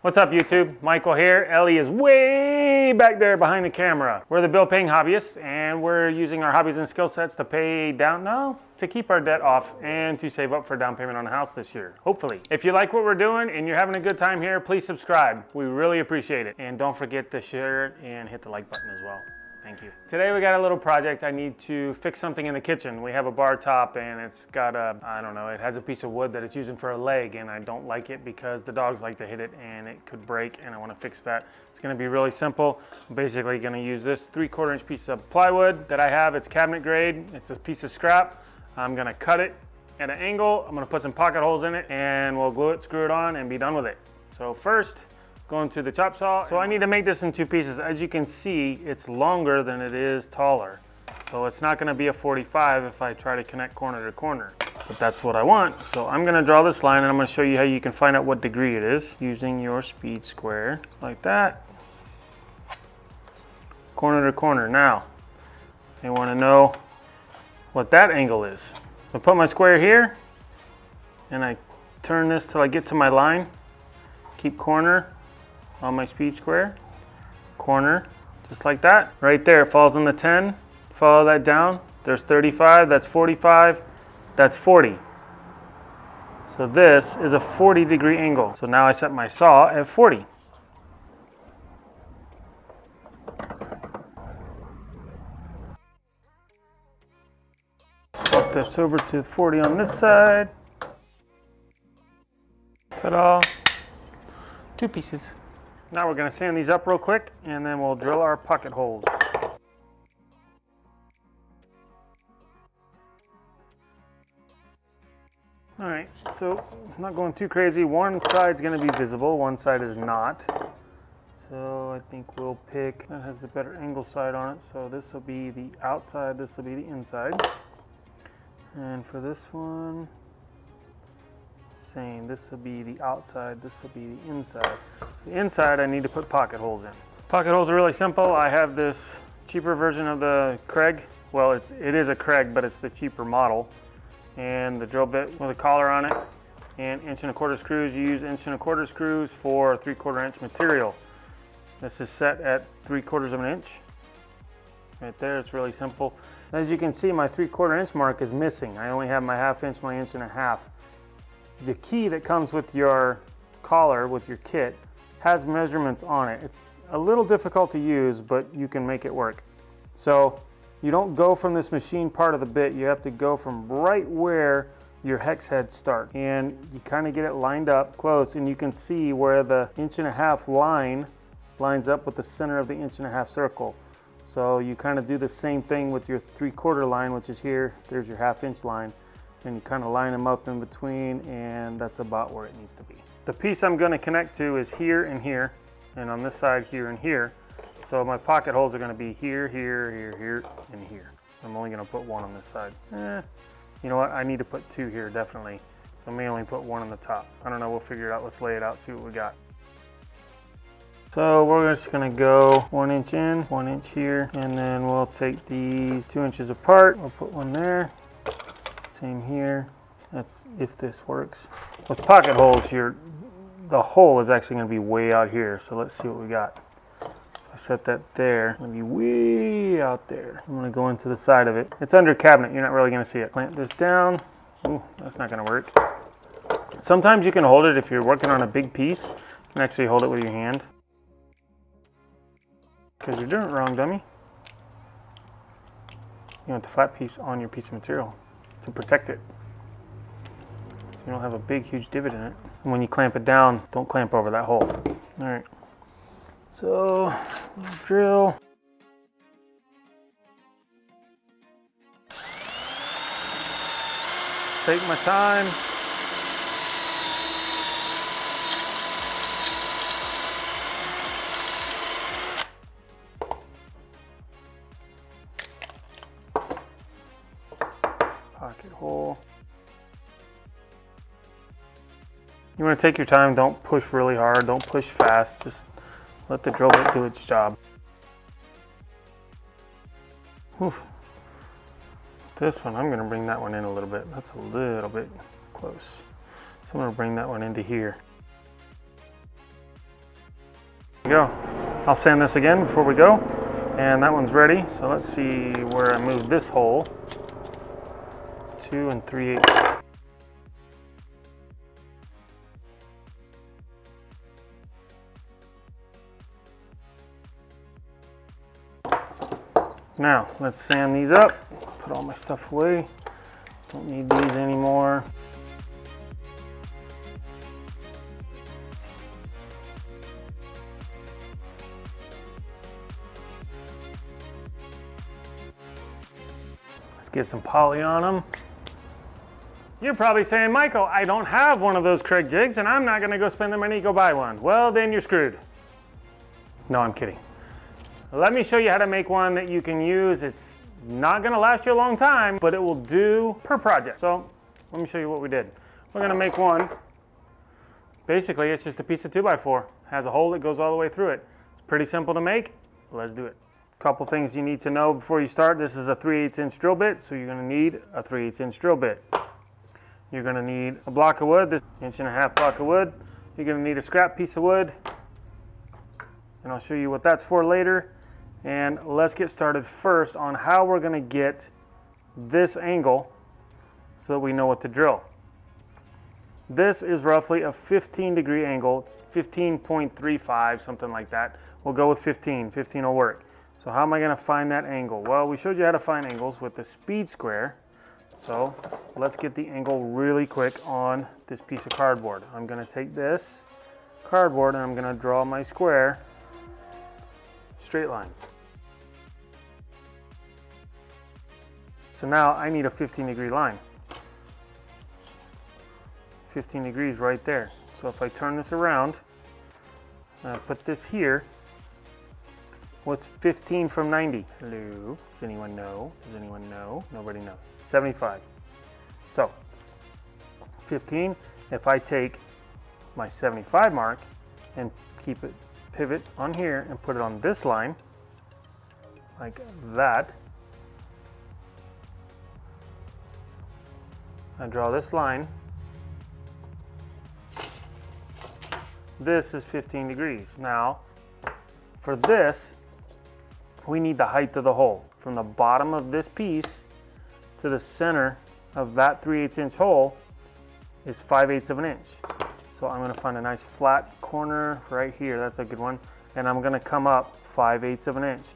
What's up YouTube? Michael here. Ellie is way back there behind the camera. We're the Bill Paying Hobbyists and we're using our hobbies and skill sets to pay down, to keep our debt off and to save up for down payment on a house this year, hopefully. If you like what we're doing and you're having a good time here, please subscribe. We really appreciate it. And don't forget to share it and hit the like button as well. Thank you. Today we got a little project. I need to fix something in the kitchen. We have a bar top and it's got a, it has a piece of wood that it's using for a leg and I don't like it because the dogs like to hit it and it could break and I want to fix that. It's going to be really simple. I'm basically going to use this 3/4 inch piece of plywood that I have. It's cabinet grade. It's a piece of scrap. I'm going to cut it at an angle. I'm going to put some pocket holes in it and we'll glue it, screw it on and be done with it. So first, going to the chop saw. So I need to make this in two pieces. As you can see, it's longer than it is taller. So it's not gonna be a 45 if I try to connect corner to corner, but that's what I want. So I'm gonna draw this line and I'm gonna show you how you can find out what degree it is using your speed square, like that. Corner to corner. Now, I wanna know what that angle is. I put my square here and I turn this till I get to my line. Keep corner on my speed square, corner, just like that. Right there, it falls in the 10. Follow that down. There's 35, that's 45, that's 40. So this is a 40-degree angle. So now I set my saw at 40. Swap this over to 40 on this side. Ta-da! Two pieces. Now we're going to sand these up real quick and then we'll drill our pocket holes. Alright, so I'm not going too crazy. One side's going to be visible, one side is not. So I think we'll pick, that has the better angle side on it, so this will be the outside, this will be the inside. And for this one, same. This will be the outside, this will be the inside. So the inside I need to put pocket holes in. Pocket holes are really simple. I have this cheaper version of the Craig. Well, it is a Craig, but it's the cheaper model. And the drill bit with a collar on it and 1¼ screws. You use 1¼ screws for 3/4 inch material. This is set at 3/4 inch. Right there, it's really simple. As you can see, my 3/4 inch mark is missing. I only have my 1/2 inch, my 1.5 inch. The key that comes with your collar, with your kit, has measurements on it. It's a little difficult to use, but you can make it work. So you don't go from this machine part of the bit, you have to go from right where your hex heads start. And you kind of get it lined up close and you can see where the 1.5 inch line lines up with the center of the 1.5 inch circle. So you kind of do the same thing with your 3/4 line, which is here. There's your 1/2 inch line. And you kind of line them up in between and that's about where it needs to be. The piece I'm going to connect to is here and here, and on this side here and here. So my pocket holes are going to be here, here, here, here, and here. I'm only going to put one on this side. You know what, I need to put two here definitely. So I may only put one on the top. I don't know, we'll figure it out. Let's lay it out, see what we got. So we're just going to go 1 inch in, 1 inch here, and then we'll take these 2 inches apart. We'll put one there. Same here. That's if this works. With pocket holes, the hole is actually going to be way out here. So let's see what we got. If I set that there, it's going to be way out there. I'm going to go into the side of it. It's under cabinet. You're not really going to see it. Clamp this down. Ooh, that's not going to work. Sometimes you can hold it if you're working on a big piece. You can actually hold it with your hand. Because you're doing it wrong, dummy. You want the flat piece on your piece of material to protect it. So you don't have a big, huge divot in it. And when you clamp it down, don't clamp over that hole. All right. So, drill. Take my time. Pocket hole. You want to take your time, don't push really hard, don't push fast, just let the drill bit do its job. Whew. This one, I'm going to bring that one in a little bit. That's a little bit close. So I'm going to bring that one into here. There you go. I'll sand this again before we go. And that one's ready. So let's see where I moved this hole. 2 3/8. Now, let's sand these up, put all my stuff away. Don't need these anymore. Let's get some poly on them. You're probably saying, Michael, I don't have one of those Craig jigs and I'm not gonna go spend the money to go buy one. Well, then you're screwed. No, I'm kidding. Let me show you how to make one that you can use. It's not gonna last you a long time, but it will do per project. So let me show you what we did. We're gonna make one. Basically, it's just a piece of 2x4. Has a hole that goes all the way through it. It's pretty simple to make. Let's do it. Couple things you need to know before you start. This is a 3/8 inch drill bit, so you're gonna need a 3/8 inch drill bit. You're gonna need a block of wood, this 1.5 inch block of wood. You're gonna need a scrap piece of wood, and I'll show you what that's for later. And let's get started first on how we're going to get this angle so that we know what to drill. This is roughly a 15-degree angle, 15.35, something like that. We'll go with 15. 15 will work. So how am I going to find that angle? Well, we showed you how to find angles with the speed square. So let's get the angle really quick on this piece of cardboard. I'm going to take this cardboard and I'm going to draw my square. Straight lines. So now I need a 15-degree line. 15 degrees right there. So if I turn this around and I put this here, what's 15 from 90? Hello? Does anyone know? Does anyone know? Nobody knows. 75. So 15, if I take my 75 mark and keep it pivot on here and put it on this line like that. I draw this line. This is 15 degrees. Now, for this, we need the height of the hole. From the bottom of this piece to the center of that 3/8 inch hole is 5/8 of an inch. So I'm going to find a nice flat corner right here. That's a good one. And I'm going to come up 5/8 of an inch.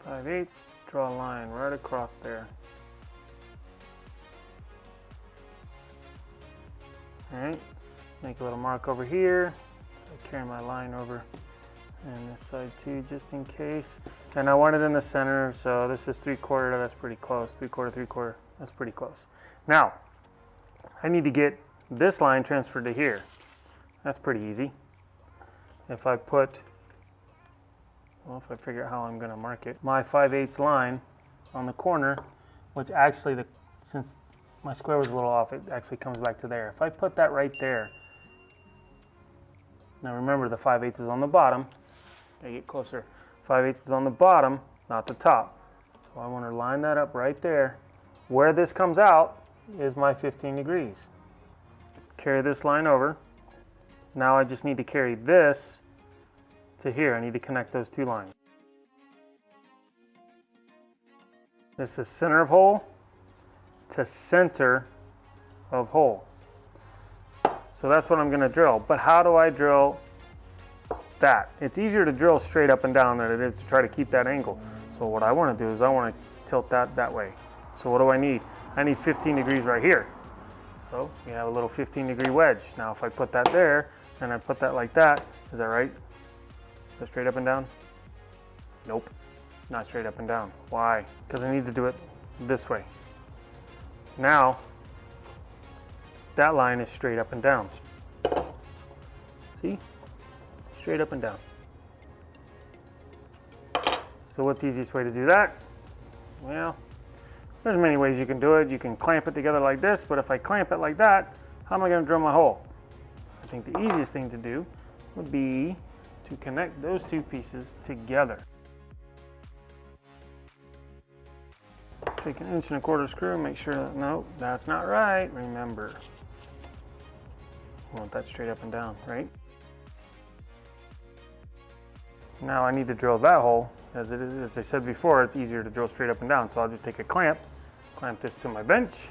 5/8, draw a line right across there. All right, make a little mark over here. So I carry my line over and this side too, just in case. And I want it in the center, so this is 3/4, that's pretty close. 3/4, 3/4, that's pretty close. Now, I need to get this line transferred to here. That's pretty easy. If I put, well, if I figure out how I'm gonna mark it, my 5/8 line on the corner, which actually, since my square was a little off, it actually comes back to there. If I put that right there, now remember the 5/8 is on the bottom. I get closer. 5/8 is on the bottom, not the top. So I want to line that up right there. Where this comes out is my 15 degrees. Carry this line over. Now I just need to carry this to here. I need to connect those two lines. This is center of hole to center of hole. So that's what I'm going to drill. But how do I drill that? It's easier to drill straight up and down than it is to try to keep that angle. So what I want to do is I want to tilt that way. So what do I need? I need 15 degrees right here. So you have a little 15-degree wedge. Now if I put that there and I put that like that, is that right? Is that straight up and down? Nope, not straight up and down. Why? Because I need to do it this way. Now that line is straight up and down. See? Straight up and down. So what's the easiest way to do that? Well, there's many ways you can do it. You can clamp it together like this, but if I clamp it like that, how am I going to drill my hole? I think the easiest thing to do would be to connect those two pieces together. Take an 1 1/4 screw, make sure that, no, that's not right. Remember, I want that straight up and down, right? Now I need to drill that hole. As I said before, it's easier to drill straight up and down. So I'll just take a clamp this to my bench.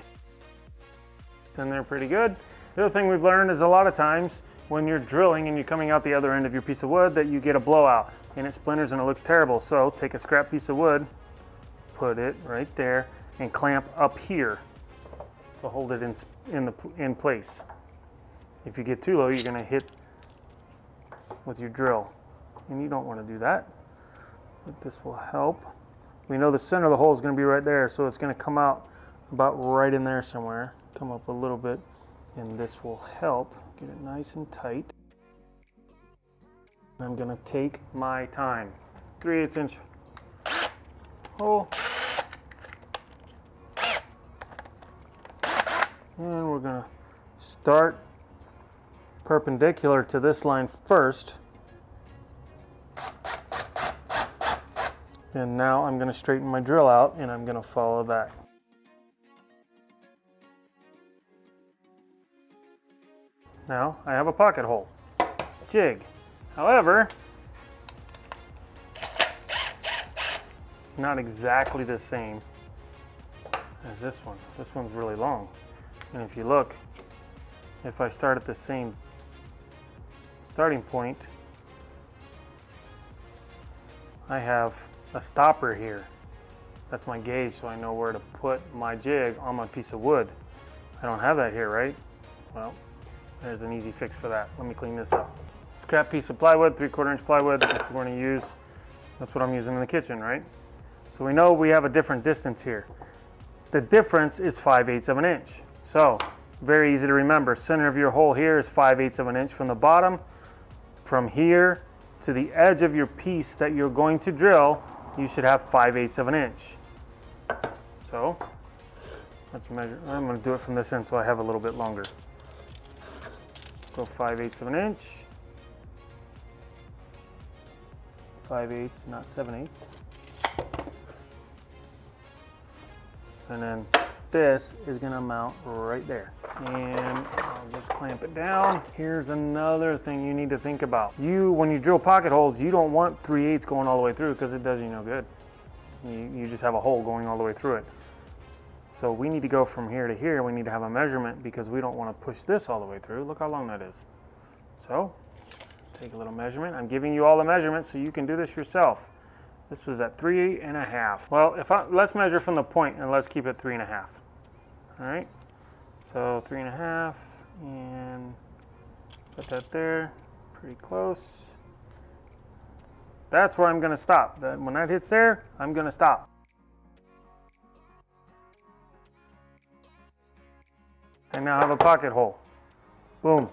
It's in there pretty good. The other thing we've learned is a lot of times when you're drilling and you're coming out the other end of your piece of wood that you get a blowout and it splinters and it looks terrible. So take a scrap piece of wood, put it right there, and clamp up here to hold it in place. If you get too low, you're gonna hit with your drill, and you don't want to do that. But this will help. We know the center of the hole is going to be right there, so it's going to come out about right in there somewhere. Come up a little bit, and this will help get it nice and tight. I'm going to take my time. 3/8 inch hole. And we're going to start perpendicular to this line first. And now I'm going to straighten my drill out and I'm going to follow that. Now I have a pocket hole jig. However, it's not exactly the same as this one. This one's really long. And if you look, if I start at the same starting point, I have a stopper here. That's my gauge, so I know where to put my jig on my piece of wood. I don't have that here, right? Well, there's an easy fix for that. Let me clean this up. Scrap piece of plywood, 3/4 inch plywood. That's what we're going to use. That's what I'm using in the kitchen, right? So we know we have a different distance here. The difference is 5/8 of an inch. So very easy to remember. Center of your hole here is 5/8 of an inch from the bottom. From here to the edge of your piece that you're going to drill, you should have 5/8 of an inch. So let's measure. I'm going to do it from this end so I have a little bit longer. Go 5/8 of an inch. 5/8, not 7/8. And then this is going to mount right there. And I'll just clamp it down. Here's another thing you need to think about. When you drill pocket holes, you don't want 3/8 going all the way through because it does you no good. You just have a hole going all the way through it. So we need to go from here to here. We need to have a measurement because we don't want to push this all the way through. Look how long that is. So take a little measurement. I'm giving you all the measurements so you can do this yourself. This was at 3.5. Well, let's measure from the point and let's keep it 3.5. All right. So 3.5 and put that there, pretty close. That's where I'm going to stop. When that hits there, I'm going to stop. I now have a pocket hole. Boom.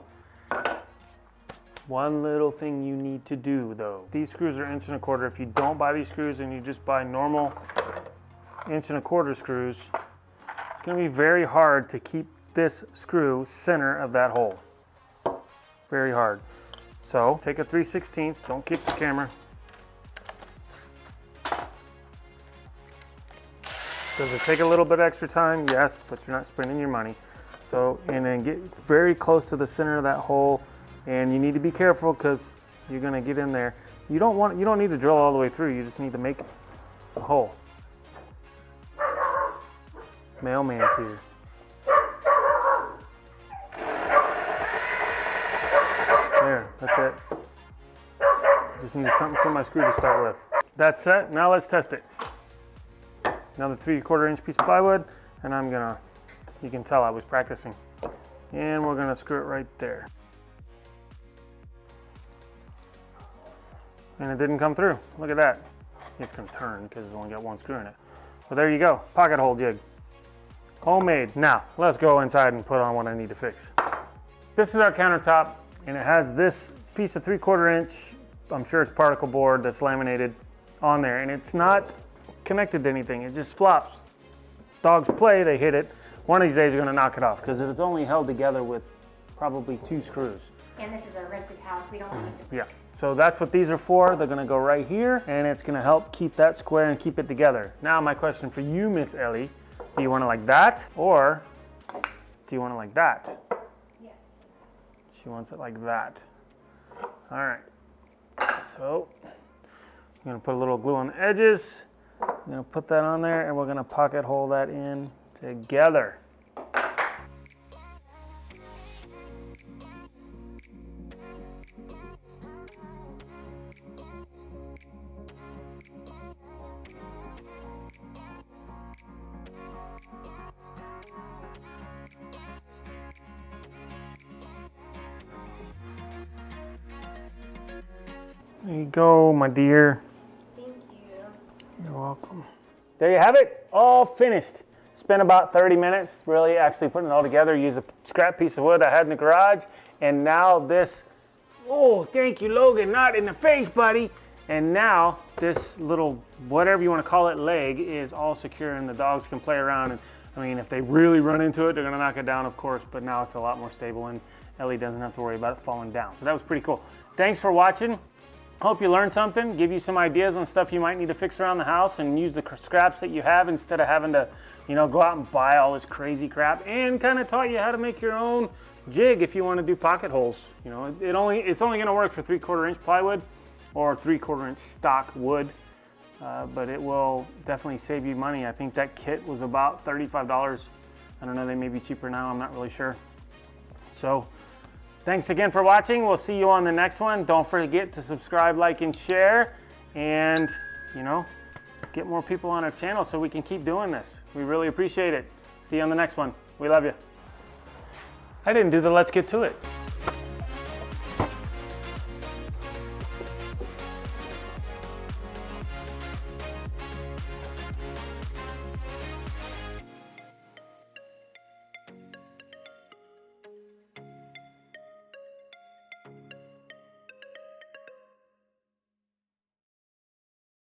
One little thing you need to do though. These screws are 1.25 inches. If you don't buy these screws and you just buy normal 1.25 inch screws, it's going to be very hard to keep this screw center of that hole. Very hard. So take a 3/16, don't kick the camera. Does it take a little bit extra time? Yes, but you're not spending your money. So, and then get very close to the center of that hole, and you need to be careful because you're gonna get in there. You don't need to drill all the way through, you just need to make a hole. Mailman's here. There, that's it. Just need something for my screw to start with. That's set, now let's test it. Another 3/4 inch piece of plywood, and you can tell I was practicing. And we're gonna screw it right there. And it didn't come through, look at that. It's gonna turn because it's only got one screw in it. Well, there you go, pocket hole jig. Homemade. Now, let's go inside and put on what I need to fix. This is our countertop, and it has this piece of 3/4 inch, I'm sure it's particle board that's laminated on there, and it's not connected to anything, it just flops. Dogs play, they hit it. One of these days you're gonna knock it off because it's only held together with probably 2 screws. And this is a rented house, we don't want to. Yeah, so that's what these are for. They're gonna go right here, and it's gonna help keep that square and keep it together. Now my question for you, Miss Ellie, do you want it like that, or do you want it like that? Yes. She wants it like that. All right, so I'm gonna put a little glue on the edges. I'm gonna put that on there and we're gonna pocket hole that in together. There you go, my dear. Thank you. You're welcome. There you have it, all finished. Spent about 30 minutes really actually putting it all together. Used a scrap piece of wood I had in the garage. And now this, oh, thank you, Logan, not in the face, buddy. And now this little, whatever you want to call it, leg is all secure and the dogs can play around. And I mean, if they really run into it, they're gonna knock it down, of course, but now it's a lot more stable and Ellie doesn't have to worry about it falling down. So that was pretty cool. Thanks for watching. Hope you learned something, give you some ideas on stuff you might need to fix around the house and use the scraps that you have instead of having to, you know, go out and buy all this crazy crap, and kind of taught you how to make your own jig if you want to do pocket holes. You know, it's only going to work for 3/4 inch plywood or 3/4 inch stock wood, but it will definitely save you money. I think that kit was about $35. I don't know, they may be cheaper now, I'm not really sure. So thanks again for watching. We'll see you on the next one. Don't forget to subscribe, like, and share, and, you know, get more people on our channel so we can keep doing this. We really appreciate it. See you on the next one. We love you. I didn't do the let's get to it.